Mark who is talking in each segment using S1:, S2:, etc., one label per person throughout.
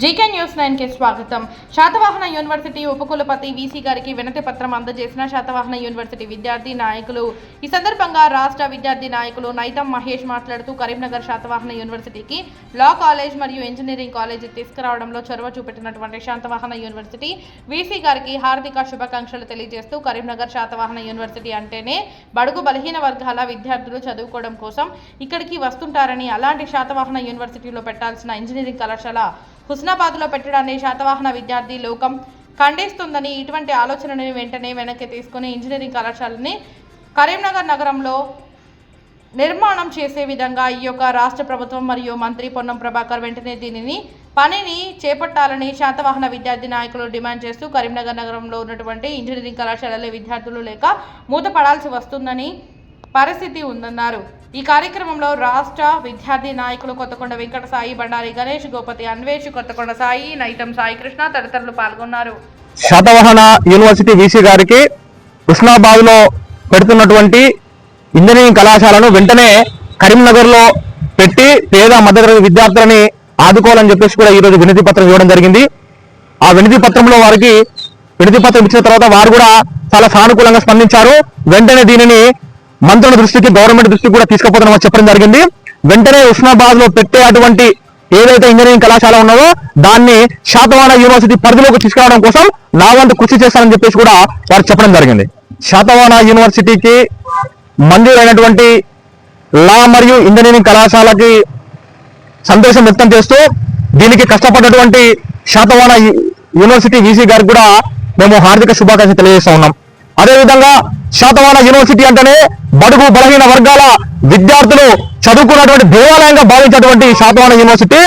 S1: GK news 9 కి స్వాగతం. Satavahana university ఉపకులపతి వీసీ గారికి వినతి పత్రం అందజేసిన శాతవాహన యూనివర్సిటీ విద్యార్థి నాయకులు. ఈ సందర్భంగా రాష్ట్ర విద్యార్థి నాయకులు నైతం మహేష్ మాట్లాడుతూ కరీంనగర్ శాతవాహన యూనివర్సిటీకి లా కాలేజ్ మరియు ఇంజనీరింగ్ కాలేజ్ తీసుకురావడంలో చొరవ చూపెట్టినటువంటి శాతవాహన యూనివర్సిటీ వీసీ గారికి హార్దిక శుభాకాంక్షలు తెలియజేస్తూ కరీంనగర్ శాతవాహన యూనివర్సిటీ అంటేనే బడుగు బలహీన వర్గాల విద్యార్థులు చదువుకోవడం కోసం ఇక్కడికి వస్తుంటారని, అలాంటి శాతవాహన యూనివర్సిటీలో పెట్టాల్సిన ఇంజనీరింగ్ కళాశాల హుస్నాబాద్లో పెట్టడాన్ని శాతవాహన విద్యార్థి లోకం ఖండిస్తుందని, ఇటువంటి ఆలోచనని వెంటనే వెనక్కి తీసుకుని ఇంజనీరింగ్ కళాశాలని కరీంనగర్ నగరంలో నిర్మాణం చేసే విధంగా ఈ యొక్క రాష్ట్ర ప్రభుత్వం మరియు మంత్రి పొన్నం ప్రభాకర్ వెంటనే దీనిని పనిని చేపట్టాలని శాతవాహన విద్యార్థి నాయకులు డిమాండ్ చేస్తూ కరీంనగర్ నగరంలో ఉన్నటువంటి ఇంజనీరింగ్ కళాశాలలో విద్యార్థులు లేక మూతపడాల్సి వస్తుందని పరిస్థితి ఉందన్నారు. ఈ కార్యక్రమంలో రాష్ట్ర విద్యార్థి నాయకులు కొత్తకొండ వెంకట సాయి, బండారి గణేష్, గోపతి అన్వేష్, కొత్తకొండ సాయి, నైతం సాయి కృష్ణ తదితరులు పాల్గొన్నారు.
S2: శాతవాహన యూనివర్సిటీ వీసీ గారికి హుస్నాబాద్ లో పెడుతున్నటువంటి ఇంజనీరింగ్ కళాశాలను వెంటనే కరీంనగర్ లో పెట్టి పేద మధ్యతరగతి విద్యార్థులని ఆదుకోవాలని చెప్పేసి కూడా ఈ రోజు వినతి పత్రం ఇవ్వడం జరిగింది. ఆ వినతి పత్రంలో వారికి వినతి పత్రం ఇచ్చిన తర్వాత వారు కూడా చాలా సానుకూలంగా స్పందించారు. వెంటనే దీనిని మంత్రుల దృష్టికి, గవర్నమెంట్ దృష్టికి కూడా తీసుకుపోతామని చెప్పడం జరిగింది. వెంటనే హుస్నాబాద్ లో పెట్టే అటువంటి ఏదైతే ఇంజనీరింగ్ కళాశాల ఉన్నదో దాన్ని శాతవాహన యూనివర్సిటీ పరిధిలోకి తీసుకురావడం కోసం నా వంతు కృషి చేస్తానని చెప్పేసి కూడా వారు చెప్పడం జరిగింది. శాతవాహన యూనివర్సిటీకి మంజూరైనటువంటి లా మరియు ఇంజనీరింగ్ కళాశాలకి సంతోషం వ్యక్తం చేస్తూ దీనికి కష్టపడ్డటువంటి శాతవాహన యూనివర్సిటీ వీసీ గారికి కూడా మేము హార్దిక శుభాకాంక్షలు తెలియజేస్తా ఉన్నాం. అదేవిధంగా శాతవాహన యూనివర్సిటీ అంటేనే బడుగు బలహీన వర్గాల విద్యార్థులు చదువుకున్నటువంటి దేవాలయంగా భావించేటువంటి శాతవాహన యూనివర్సిటీ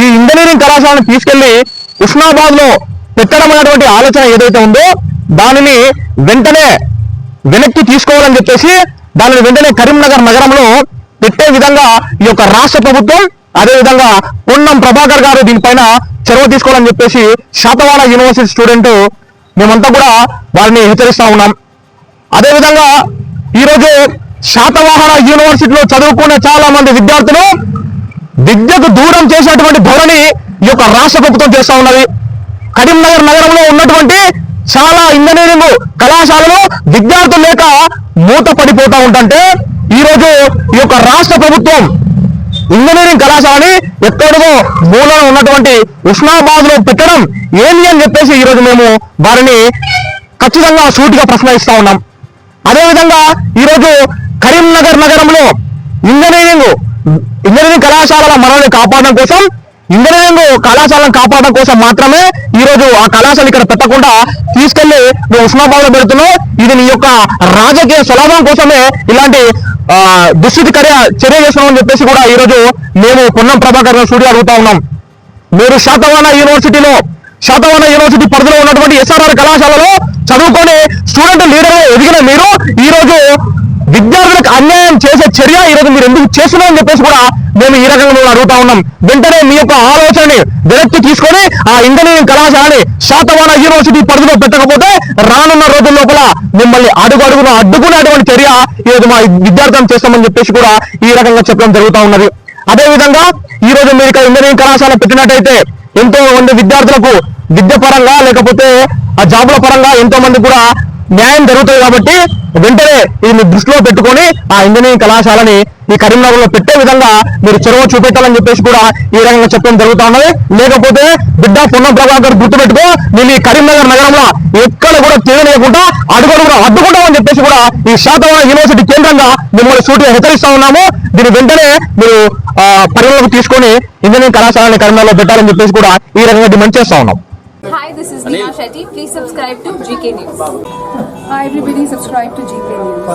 S2: ఈ ఇంజనీరింగ్ కళాశాలను తీసుకెళ్లి హుస్నాబాద్ లో పెట్టడం అనేటువంటి ఆలోచన ఏదైతే ఉందో దానిని వెంటనే వెనక్కి తీసుకోవాలని చెప్పేసి దానిని వెంటనే కరీంనగర్ నగరంలో పెట్టే విధంగా ఈ యొక్క రాష్ట్ర ప్రభుత్వం, అదేవిధంగా పొన్నం ప్రభాకర్ గారు దీనిపైన చొరవ తీసుకోవాలని చెప్పేసి శాతవాహన యూనివర్సిటీ స్టూడెంట్ మేమంతా కూడా వారిని హెచ్చరిస్తా ఉన్నాం. అదేవిధంగా ఈరోజు శాతవాహన యూనివర్సిటీలో చదువుకునే చాలా మంది విద్యార్థులు విద్యకు దూరం చేసినటువంటి ధోరణి ఈ యొక్క రాష్ట్ర ప్రభుత్వం చేస్తూ ఉన్నది. కరీంనగర్ నగరంలో ఉన్నటువంటి చాలా ఇంజనీరింగ్ కళాశాలలో విద్యార్థులు లేక మూత పడిపోతూ ఉంటుంటే ఈరోజు ఈ యొక్క రాష్ట్ర ప్రభుత్వం ఇంజనీరింగ్ కళాశాలని ఎక్కడో మూలలో ఉన్నటువంటి హుస్నాబాద్ లో పెట్టడం ఏంటి అని చెప్పేసి ఈరోజు మేము వారిని ఖచ్చితంగా సూటిగా ప్రశ్నిస్తా ఉన్నాం. అదేవిధంగా ఈరోజు కరీంనగర్ నగరంలో ఇంజనీరింగ్ కళాశాలల మనల్ని కాపాడడం కోసం, ఇంజనీరింగ్ కళాశాలను కాపాడడం కోసం మాత్రమే ఈరోజు ఆ కళాశాల ఇక్కడ పెట్టకుండా తీసుకెళ్లి నువ్వు హుస్నాబాద్ లో పెడుతున్నావు. ఇది నీ యొక్క రాజకీయ స్వలాభం కోసమే ఇలాంటి దుస్థితికర చర్య చేస్తున్నామని చెప్పేసి కూడా ఈరోజు మేము పొన్నం ప్రభాకర్ స్టూడియో అడుగుతా ఉన్నాం. మీరు శాతవాహన యూనివర్సిటీ పరిధిలో ఉన్నటువంటి ఎస్ఆర్ఆర్ కళాశాలలో చదువుకొని స్టూడెంట్ లీడర్ ఎదిగిన మీరు ఈరోజు విద్యార్థులకు అన్యాయం చేసే చర్య ఈరోజు మీరు ఎందుకు చేస్తున్నారని చెప్పేసి కూడా మేము ఈ రకంగా అడుగుతా ఉన్నాం. వెంటనే మీ యొక్క ఆలోచనని వెనక్కి తీసుకొని ఆ ఇంజనీరింగ్ కళాశాలని శాతవాహన యూనివర్సిటీ పరిధిలో పెట్టకపోతే రానున్న రోజుల లోపల మిమ్మల్ని అడుగున అడ్డుకునేటువంటి చర్య ఈరోజు మా విద్యార్థులను చేస్తామని చెప్పేసి కూడా ఈ రకంగా చెప్పడం జరుగుతూ ఉన్నది. అదేవిధంగా ఈ రోజు మీరు ఇక్కడ ఇంజనీరింగ్ కళాశాల పెట్టినట్టయితే ఎంతో మంది విద్యార్థులకు విద్య పరంగా లేకపోతే ఆ జాబుల పరంగా ఎంతో మంది కూడా న్యాయం జరుగుతుంది. కాబట్టి వెంటనే ఇది దృష్టిలో పెట్టుకొని ఆ ఇంజనీరింగ్ కళాశాలని ఈ కరీంనగర్ లో పెట్టే విధంగా మీరు చొరవ చూపెట్టాలని చెప్పేసి కూడా ఈ రకంగా చెప్పడం జరుగుతూ ఉన్నది. లేకపోతే బిడ్డ పొన్నం ప్రభాకర్ గుర్తుపెట్టుకో, నేను ఈ కరీంనగర్ నగరంలో ఎక్కడ కూడా తిరగలేకుండా అడ్డుకుంటామని చెప్పేసి కూడా ఈ శాతవాహన యూనివర్సిటీ కేంద్రంగా మిమ్మల్ని సూటిగా హెచ్చరిస్తా ఉన్నాము. దీన్ని వెంటనే మీరు పరిగణలోకి తీసుకొని ఇంజనీరింగ్ కళాశాలని కరీంనగర్ లో పెట్టాలని చెప్పేసి కూడా ఈ రకంగా డిమాండ్ చేస్తా ఉన్నాం.
S3: Hi, this is Neha Shetty. Please subscribe to GK News.
S4: Hi everybody, subscribe to GK News.